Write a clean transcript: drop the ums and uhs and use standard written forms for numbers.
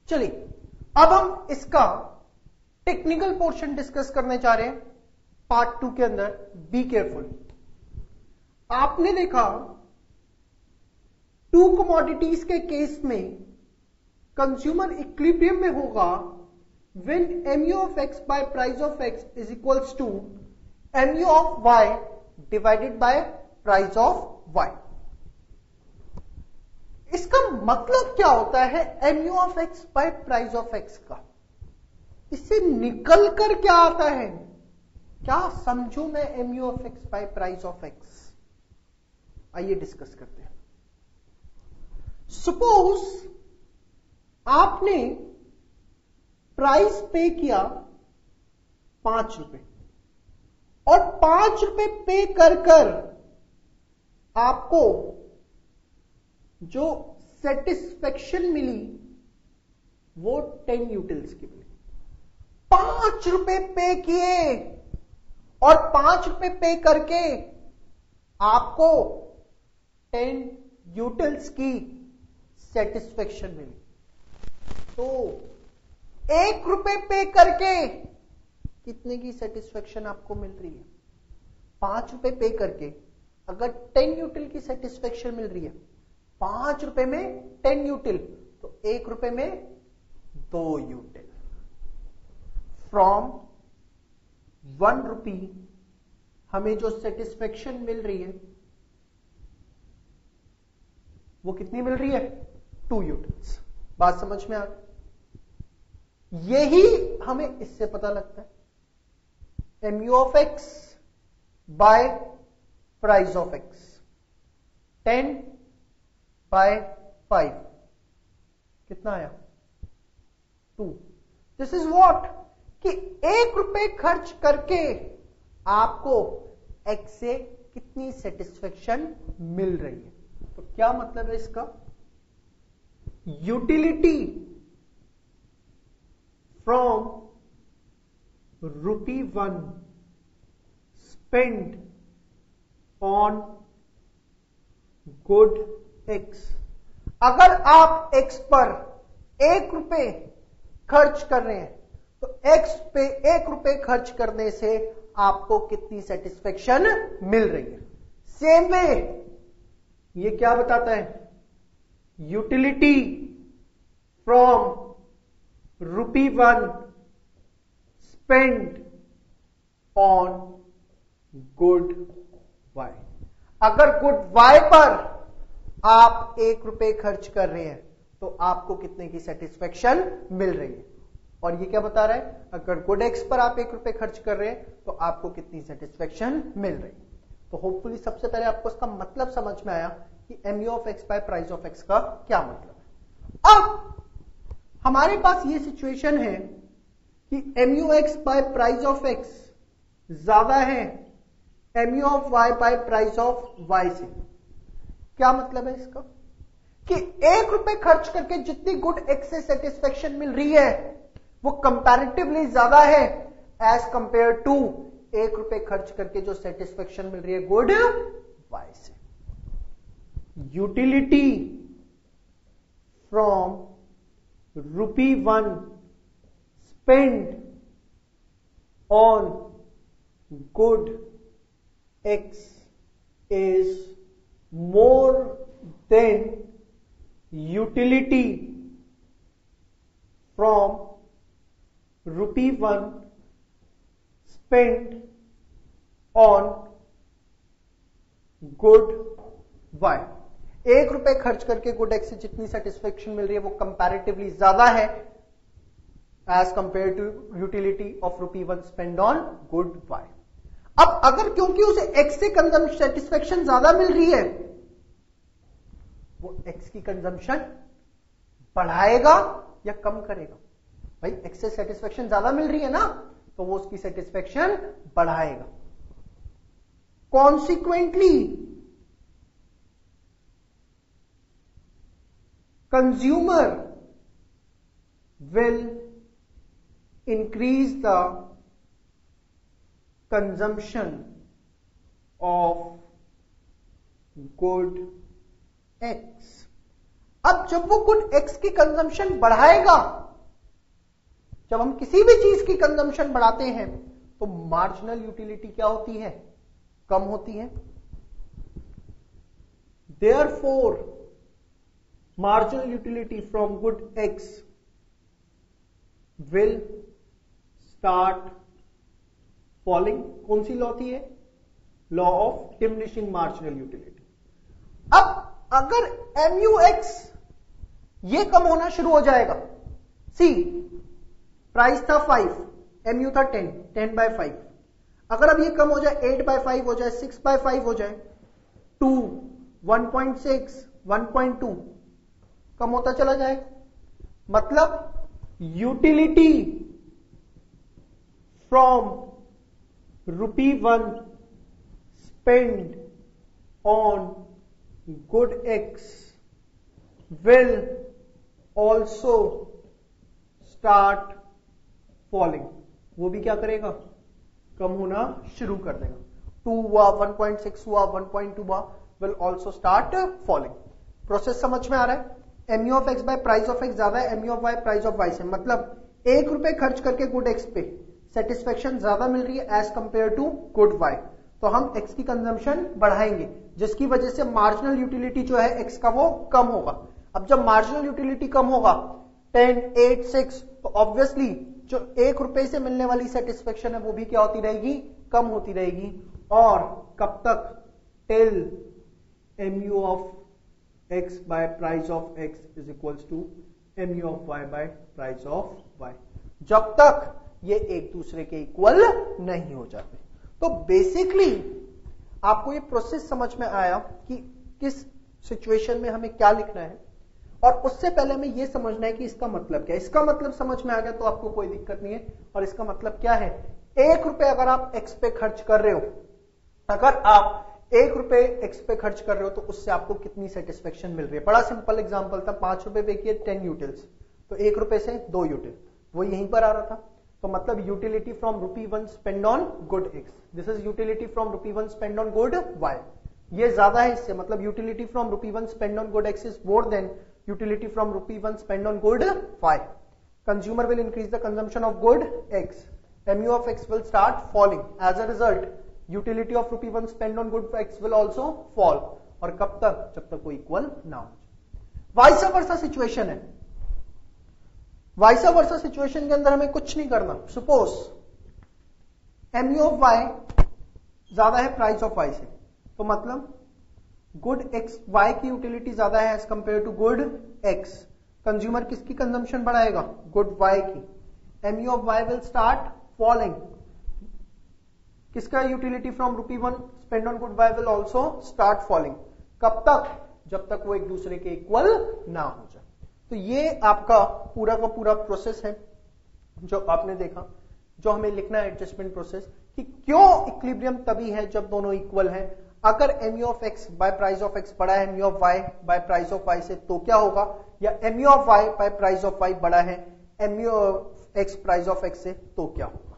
चलिए अब हम इसका टेक्निकल पोर्शन डिस्कस करने जा रहे हैं पार्ट 2 के अंदर। Be careful. आपने देखा 2 कमोडिटीज के केस में कंज्यूमर इक्विलिब्रियम में होगा when mu of x by price of x is equals to mu of y divided by price of y। इसका मतलब क्या होता है mu of x by price of x का? इससे निकल कर क्या आता है? क्या समझू मैं mu of x by price of x? आइए डिस्कस करते हैं। सपोज आपने प्राइस पे किया 5 रुपए और 5 रुपए पे कर आपको जो सेटिस्फेक्शन मिली वो 10 यूटिल्स की मिली। 5 रुपए पे किए और 5 रुपए पे करके आपको 10 यूटिल्स की सेटिस्फेक्शन मिली। तो 1 रुपए पे करके कितने की सेटिस्फेक्शन आपको मिल रही है? 5 रुपए पे करके अगर 10 यूटिल की सेटिस्फेक्शन मिल रही है, 5 रुपए में 10 यूटिल, तो 1 रुपए में 2 यूटिल। फ्रॉम 1 रुपी हमें जो सेटिस्फेक्शन मिल रही है वो कितनी मिल रही है? 2 यूटिल्स। बात समझ में आ गई? यही हमें इससे पता लगता है mu of x by price of x 10 by 5 कितना आया? 2। दिस इज व्हाट कि 1 रुपए खर्च करके आपको x से कितनी सेटिस्फेक्शन मिल रही है। तो क्या मतलब है इसका? Utility from ₹1 spent on good X। अगर आप X पर 1 रुपए खर्च कर रहे हैं तो X पे 1 रुपए खर्च करने से आपको कितनी सेटिस्फेक्शन मिल रही है। सेम वे ये क्या बताता है? Utility from ₹1 spent on good Y। अगर गुड Y पर आप 1 रुपए खर्च कर रहे हैं तो आपको कितने की सेटिस्फेक्शन मिल रही है। और ये क्या बता रहा है? अगर गुड X पर आप 1 रुपए खर्च कर रहे हैं तो आपको कितनी सेटिस्फेक्शन मिल रही है। तो होपफुली सबसे पहले आपको इसका मतलब समझ में आया कि mu of x by price of x का क्या मतलब है। अब हमारे पास ये सिचुएशन है कि mu x by price of x ज्यादा है mu of y by price of y से। क्या मतलब है इसका? कि 1 रुपए खर्च करके जितनी गुड x से सेटिस्फेक्शन मिल रही है वो कंपैरेटिवली ज्यादा है एज कंपेयर टू 1 रुपए खर्च करके जो सेटिस्फेक्शन मिल रही है गुड y से। Utility from ₹1 spent on good X is more than utility from ₹1 spent on good Y। 1 रुपए खर्च करके गुड एक्स से जितनी सेटिस्फेक्शन मिल रही है वो कंपैरेटिवली ज्यादा है as compare to utility of ₹1 spend on good Y। अब अगर क्योंकि उसे एक्स से सेटिस्फेक्शन ज्यादा मिल रही है वो एक्स की कंजम्पशन बढ़ाएगा या कम करेगा? भाई एक्स से सेटिस्फेक्शन ज्यादा मिल रही है ना, तो वो उसकी सेटिस्फेक्शन बढ़ाएगा। Consequently consumer will increase the consumption of good X। अब अब जब वो गुड एक्स की कंजम्पशन बढ़ाएगा, जब हम किसी भी चीज की कंजम्पशन बढ़ाते हैं तो मार्जिनल यूटिलिटी क्या होती है? कम होती है। Therefore, marginal utility from good X will start falling. कौन सी लॉ थी ये? Law of diminishing marginal utility. अब अगर MUX ये कम होना शुरू हो जाएगा, सी प्राइस था 5, MU था 10, 10/5, अगर अब ये कम हो जाए 8/5 हो जाए, 6/5 हो जाए, 2, 1.6, 1.2 कम होता चला जाएगा। मतलब utility from ₹1 spent on good X will also start falling। वो भी क्या करेगा? कम होना शुरू कर देगा। 2 हुआ, 1.6 हुआ, 1.2 हुआ, will also start falling। Process समझ में आ रहा है? MU of X by price of X ज्यादा है MU of Y price of Y से, मतलब ₹1 खर्च करके गुड X पे सेटिस्फेक्शन ज्यादा मिल रही है as compare to good Y, तो हम X की कंजम्पशन बढ़ाएंगे, जिसकी वजह से मार्जिनल यूटिलिटी जो है X का वो कम होगा। अब जब मार्जिनल यूटिलिटी कम होगा 10, 8, 6, तो ऑब्वियसली जो ₹1 से मिलने वाली सेटिस्फेक्शन है वो भी क्या होती रहेगी? कम होती रहेगी। और कब तक? Till MU of X by price of X is equals to MU of Y by price of Y, जब तक ये एक दूसरे के इक्वल नहीं हो जाते। तो बेसिकली आपको ये प्रोसेस समझ में आया कि किस सिचुएशन में हमें क्या लिखना है, और उससे पहले हमें यह समझना है कि इसका मतलब क्या है। इसका मतलब समझ में आ गया तो आपको कोई दिक्कत नहीं है। और इसका मतलब क्या है? ₹1 अगर आप X पे खर्च कर रहे हो, अगर आप ₹1 X पे खर्च कर रहे हो तो उससे आपको कितनी सेटिस्फेक्शन मिल रही है? बड़ा सिंपल एग्जांपल था, ₹5 पे किए 10 यूटिल्स, तो ₹1 से 2 यूटिल, वो यहीं पर आ रहा था। तो मतलब utility from ₹1 spend on good X, this is utility from ₹1 spend on good Y, ये ज्यादा है इससे, मतलब utility from ₹1 spend on good X is more than utility from ₹1 spent on good Y. Consumer will increase the consumption of good X. MU of X will start falling. As a result, utility of ₹1 spent on good X will also fall. और कब तक? जब तक वो equal ना हो। Vice versa situation है। Vice versa situation के अंदर हमें कुछ नहीं करना। सपोज MU of Y ज्यादा है प्राइस ऑफ Y से, तो मतलब गुड X Y की यूटिलिटी ज्यादा है as compare to good X। Consumer किसकी कंजम्पशन बढ़ाएगा? गुड Y की। MU of Y will start falling. किसका utility from ₹1 spend on good Y will also start falling. कब तक? जब तक वो एक दूसरे के इक्वल ना हो जाए। तो ये आपका पूरा का पूरा प्रोसेस है जो आपने देखा, जो हमें लिखना है एडजस्टमेंट प्रोसेस, कि क्यों इक्विलिब्रियम तभी है जब दोनों इक्वल हैं। अगर MU of X by price of X बड़ा है MU of Y by price of Y से तो क्या होगा, या MU of Y by price of Y बड़ा है MU of X price of X से तो क्या होगा।